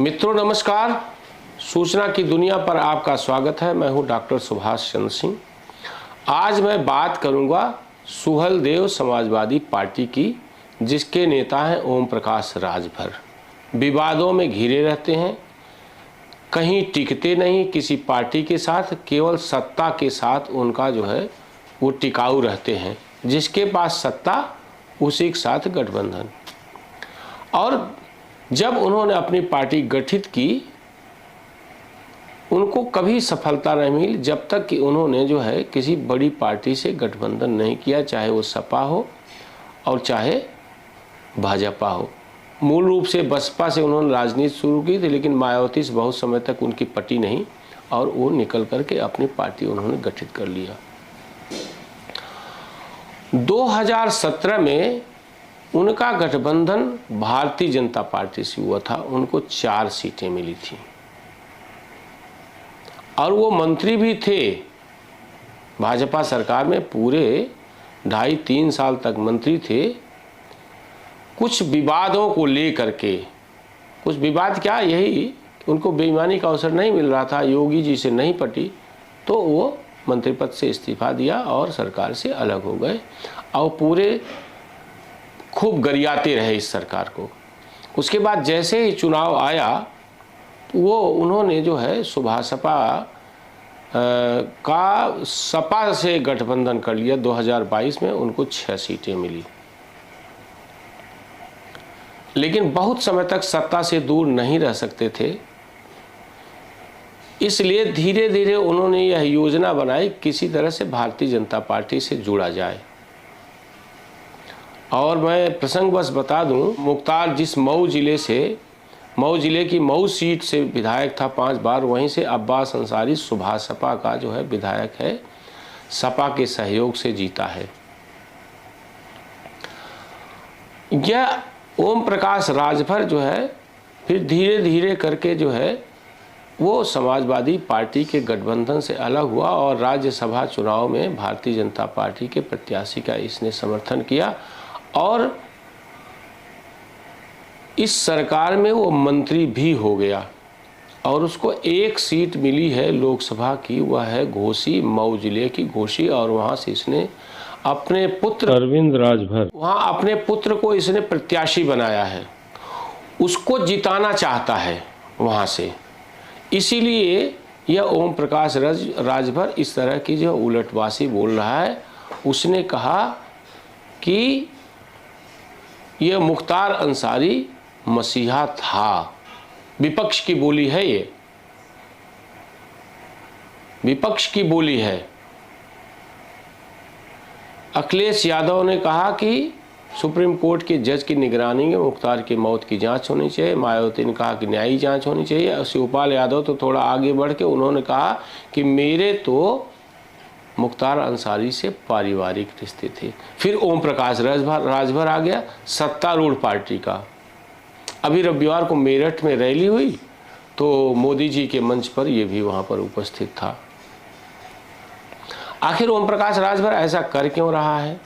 मित्रों नमस्कार। सूचना की दुनिया पर आपका स्वागत है। मैं हूं डॉक्टर सुभाष चंद्र सिंह। आज मैं बात करूंगा सुहलदेव समाजवादी पार्टी की, जिसके नेता हैं ओम प्रकाश राजभर। विवादों में घिरे रहते हैं, कहीं टिकते नहीं किसी पार्टी के साथ, केवल सत्ता के साथ उनका जो है वो टिकाऊ रहते हैं। जिसके पास सत्ता उसी के साथ गठबंधन। और जब उन्होंने अपनी पार्टी गठित की, उनको कभी सफलता नहीं मिली जब तक कि उन्होंने जो है किसी बड़ी पार्टी से गठबंधन नहीं किया, चाहे वो सपा हो और चाहे भाजपा हो। मूल रूप से बसपा से उन्होंने राजनीति शुरू की थी, लेकिन मायावती से बहुत समय तक उनकी पटी नहीं और वो निकल करके अपनी पार्टी उन्होंने गठित कर लिया। 2017 में उनका गठबंधन भारतीय जनता पार्टी से हुआ था। उनको 4 सीटें मिली थी और वो मंत्री भी थे भाजपा सरकार में। पूरे 2.5-3 साल तक मंत्री थे। कुछ विवादों को लेकर के, कुछ विवाद क्या, यही उनको बेईमानी का अवसर नहीं मिल रहा था, योगी जी से नहीं पटी, तो वो मंत्री पद से इस्तीफा दिया और सरकार से अलग हो गए और पूरे खूब गरियाते रहे इस सरकार को। उसके बाद जैसे ही चुनाव आया, वो उन्होंने जो है सपा का सपा से गठबंधन कर लिया। 2022 में उनको 6 सीटें मिली, लेकिन बहुत समय तक सत्ता से दूर नहीं रह सकते थे। इसलिए धीरे धीरे उन्होंने यह योजना बनाई किसी तरह से भारतीय जनता पार्टी से जुड़ा जाए। और मैं प्रसंगवश बता दूं, मुख्तार जिस मऊ जिले की मऊ सीट से विधायक था 5 बार, वहीं से अब्बास अंसारी सुभाष सपा का जो है विधायक है, सपा के सहयोग से जीता है। यह ओम प्रकाश राजभर जो है फिर धीरे धीरे करके जो है वो समाजवादी पार्टी के गठबंधन से अलग हुआ और राज्यसभा चुनाव में भारतीय जनता पार्टी के प्रत्याशी का इसने समर्थन किया और इस सरकार में वो मंत्री भी हो गया। और उसको 1 सीट मिली है लोकसभा की, वह है घोसी, मऊ जिले की घोसी। और वहाँ से इसने अपने पुत्र अरविंद राजभर, वहाँ अपने पुत्र को इसने प्रत्याशी बनाया है, उसको जिताना चाहता है वहाँ से। इसीलिए यह ओम प्रकाश राजभर इस तरह की जो उलटवासी बोल रहा है। उसने कहा कि यह मुख्तार अंसारी मसीहा था। विपक्ष की बोली है, ये विपक्ष की बोली है। अखिलेश यादव ने कहा कि सुप्रीम कोर्ट के जज की निगरानी में मुख्तार की मौत की जांच होनी चाहिए। मायावती ने कहा कि न्यायिक जांच होनी चाहिए। शिवपाल यादव तो थोड़ा आगे बढ़ के उन्होंने कहा कि मेरे तो मुख्तार अंसारी से पारिवारिक रिश्ते थे। फिर ओम प्रकाश राजभर आ गया, सत्तारूढ़ पार्टी का। अभी रविवार को मेरठ में रैली हुई तो मोदी जी के मंच पर ये भी वहां पर उपस्थित था। आखिर ओम प्रकाश राजभर ऐसा कर क्यों रहा है?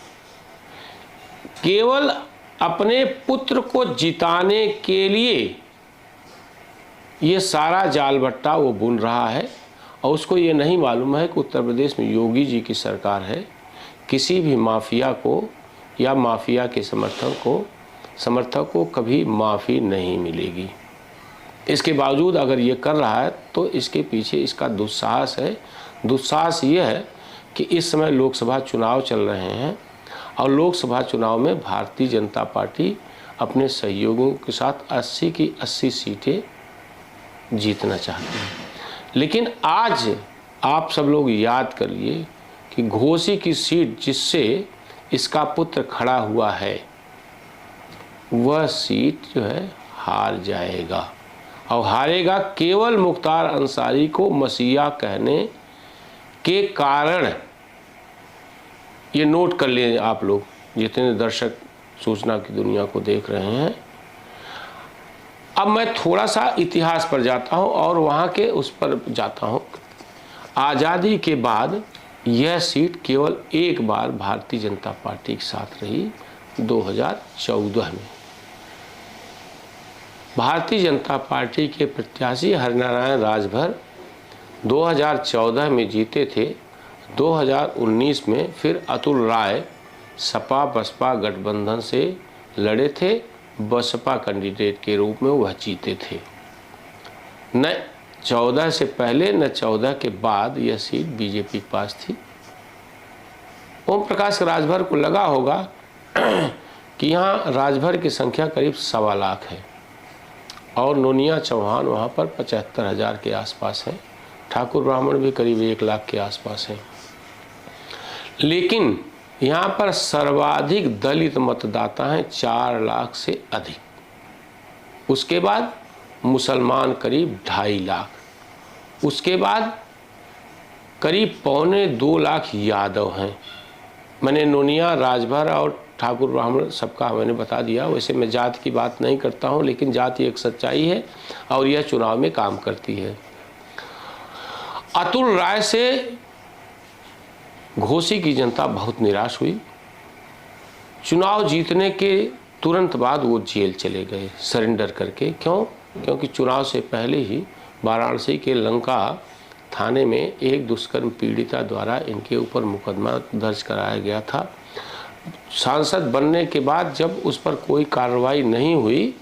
केवल अपने पुत्र को जिताने के लिए ये सारा जाल बट्टा वो बुन रहा है और उसको ये नहीं मालूम है कि उत्तर प्रदेश में योगी जी की सरकार है। किसी भी माफिया को या माफिया के समर्थक को कभी माफ़ी नहीं मिलेगी। इसके बावजूद अगर ये कर रहा है तो इसके पीछे इसका दुस्साहस है। दुस्साहस ये है कि इस समय लोकसभा चुनाव चल रहे हैं और लोकसभा चुनाव में भारतीय जनता पार्टी अपने सहयोगियों के साथ 80 की 80 सीटें जीतना चाहती है। लेकिन आज आप सब लोग याद करिए कि घोसी की सीट जिससे इसका पुत्र खड़ा हुआ है, वह सीट जो है हार जाएगा और हारेगा केवल मुख्तार अंसारी को मसीहा कहने के कारण। ये नोट कर लें आप लोग, जितने दर्शक सूचना की दुनिया को देख रहे हैं। अब मैं थोड़ा सा इतिहास पर जाता हूं और वहां के उस पर जाता हूं। आज़ादी के बाद यह सीट केवल एक बार भारतीय जनता पार्टी के साथ रही, 2014 में। भारतीय जनता पार्टी के प्रत्याशी हरिनारायण राजभर 2014 में जीते थे। 2019 में फिर अतुल राय सपा बसपा गठबंधन से लड़े थे, बसपा कैंडिडेट के रूप में वह जीते थे। न 14 से पहले न 14 के बाद यह सीट बीजेपी के पास थी। ओम प्रकाश राजभर को लगा होगा कि यहाँ राजभर की संख्या करीब 1.25 लाख है और नोनिया चौहान वहाँ पर 75,000 के आसपास हैं, ठाकुर ब्राह्मण भी करीब 1 लाख के आसपास हैं। लेकिन यहाँ पर सर्वाधिक दलित मतदाता हैं, 4 लाख से अधिक। उसके बाद मुसलमान करीब 2.5 लाख, उसके बाद करीब 1.25-2 लाख यादव हैं। मैंने नोनिया, राजभर और ठाकुर ब्राह्मण सबका मैंने बता दिया। वैसे मैं जात की बात नहीं करता हूँ, लेकिन जाति एक सच्चाई है और यह चुनाव में काम करती है। अतुल राय से घोसी की जनता बहुत निराश हुई। चुनाव जीतने के तुरंत बाद वो जेल चले गए सरेंडर करके। क्यों? क्योंकि चुनाव से पहले ही वाराणसी के लंका थाने में एक दुष्कर्म पीड़िता द्वारा इनके ऊपर मुकदमा दर्ज कराया गया था। सांसद बनने के बाद जब उस पर कोई कार्रवाई नहीं हुई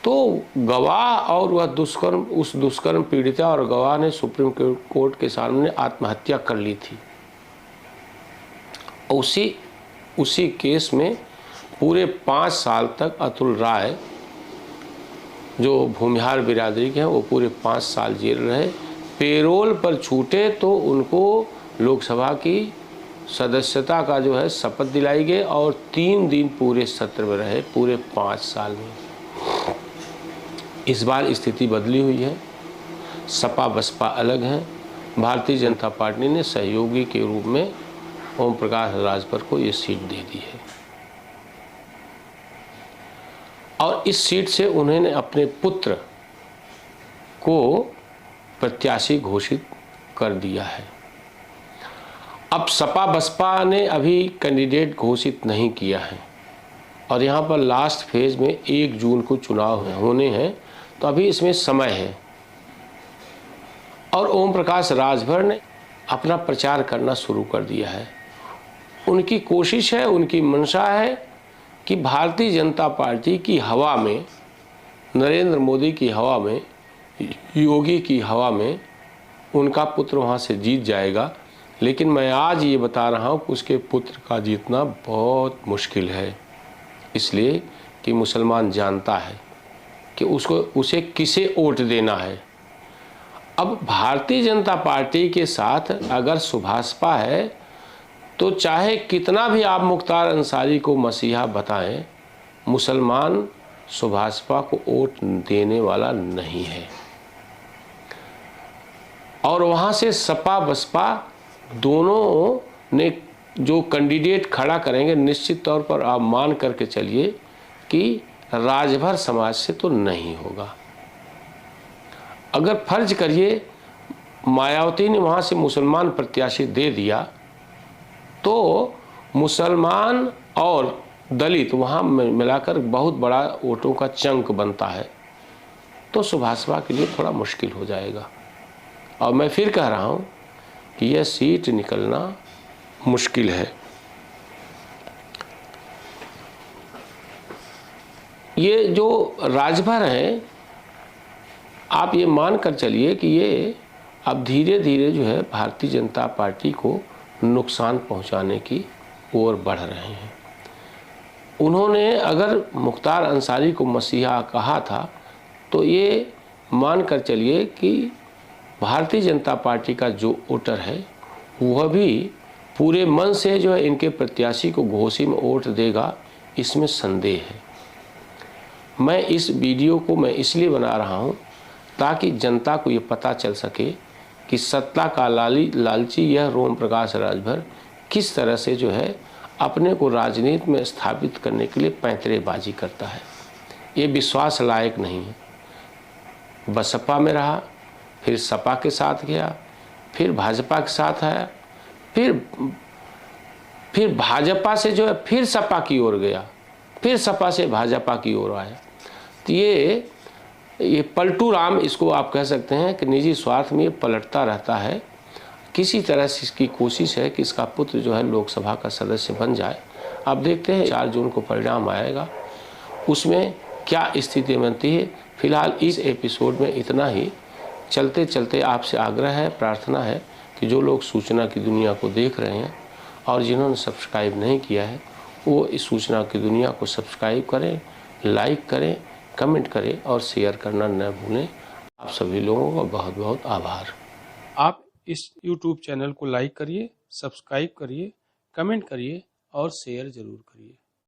तो गवाह और वह उस दुष्कर्म पीड़िता और गवाह ने सुप्रीम कोर्ट के सामने आत्महत्या कर ली थी। उसी केस में पूरे 5 साल तक अतुल राय जो भूमिहार बिरादरी के हैं वो पूरे 5 साल जेल रहे। पेरोल पर छूटे तो उनको लोकसभा की सदस्यता का जो है शपथ दिलाई गई और 3 दिन पूरे सत्र में रहे पूरे 5 साल में। इस बार स्थिति बदली हुई है, सपा बसपा अलग हैं। भारतीय जनता पार्टी ने सहयोगी के रूप में ओम प्रकाश राजभर को ये सीट दे दी है और इस सीट से उन्होंने अपने पुत्र को प्रत्याशी घोषित कर दिया है। अब सपा बसपा ने अभी कैंडिडेट घोषित नहीं किया है और यहाँ पर लास्ट फेज में 1 जून को चुनाव होने हैं, तो अभी इसमें समय है। और ओम प्रकाश राजभर ने अपना प्रचार करना शुरू कर दिया है। उनकी कोशिश है, उनकी मंशा है कि भारतीय जनता पार्टी की हवा में, नरेंद्र मोदी की हवा में, योगी की हवा में उनका पुत्र वहाँ से जीत जाएगा। लेकिन मैं आज ये बता रहा हूँ कि उसके पुत्र का जीतना बहुत मुश्किल है, इसलिए कि मुसलमान जानता है कि उसे किसे वोट देना है। अब भारतीय जनता पार्टी के साथ अगर सुभाषपा है तो चाहे कितना भी आप मुख्तार अंसारी को मसीहा बताएं, मुसलमान सुभाषपा को वोट देने वाला नहीं है। और वहाँ से सपा बसपा दोनों ने जो कैंडिडेट खड़ा करेंगे, निश्चित तौर पर आप मान करके चलिए कि राजभर समाज से तो नहीं होगा। अगर फर्ज करिए मायावती ने वहाँ से मुसलमान प्रत्याशी दे दिया तो मुसलमान और दलित वहाँ मिलाकर बहुत बड़ा वोटों का चंक बनता है, तो सुभाषपा के लिए थोड़ा मुश्किल हो जाएगा। और मैं फिर कह रहा हूँ कि यह सीट निकलना मुश्किल है। ये जो राजभर हैं, आप ये मान कर चलिए कि ये अब धीरे धीरे जो है भारतीय जनता पार्टी को नुकसान पहुंचाने की ओर बढ़ रहे हैं। उन्होंने अगर मुख्तार अंसारी को मसीहा कहा था तो ये मान कर चलिए कि भारतीय जनता पार्टी का जो वोटर है वह भी पूरे मन से जो है इनके प्रत्याशी को घोसी में वोट देगा, इसमें संदेह है। मैं इस वीडियो को इसलिए बना रहा हूँ ताकि जनता को ये पता चल सके कि सत्ता का लालची यह ओम प्रकाश राजभर किस तरह से जो है अपने को राजनीति में स्थापित करने के लिए पैंतरेबाजी करता है। ये विश्वास लायक नहीं है। बसपा में रहा, फिर सपा के साथ गया, फिर भाजपा के साथ आया, फिर भाजपा से जो है फिर सपा की ओर गया, फिर सपा से भाजपा की ओर आया। तो ये ये पलटू राम इसको आप कह सकते हैं कि निजी स्वार्थ में ये पलटता रहता है। किसी तरह से इसकी कोशिश है कि इसका पुत्र जो है लोकसभा का सदस्य बन जाए। आप देखते हैं 4 जून को परिणाम आएगा, उसमें क्या स्थिति बनती है। फिलहाल इस एपिसोड में इतना ही। चलते चलते आपसे आग्रह है, प्रार्थना है कि जो लोग सूचना की दुनिया को देख रहे हैं और जिन्होंने सब्सक्राइब नहीं किया है वो इस सूचना की दुनिया को सब्सक्राइब करें, लाइक करें, कमेंट करें और शेयर करना न भूलें। आप सभी लोगों का बहुत बहुत आभार। आप इस YouTube चैनल को लाइक करिए, सब्सक्राइब करिए, कमेंट करिए और शेयर ज़रूर करिए।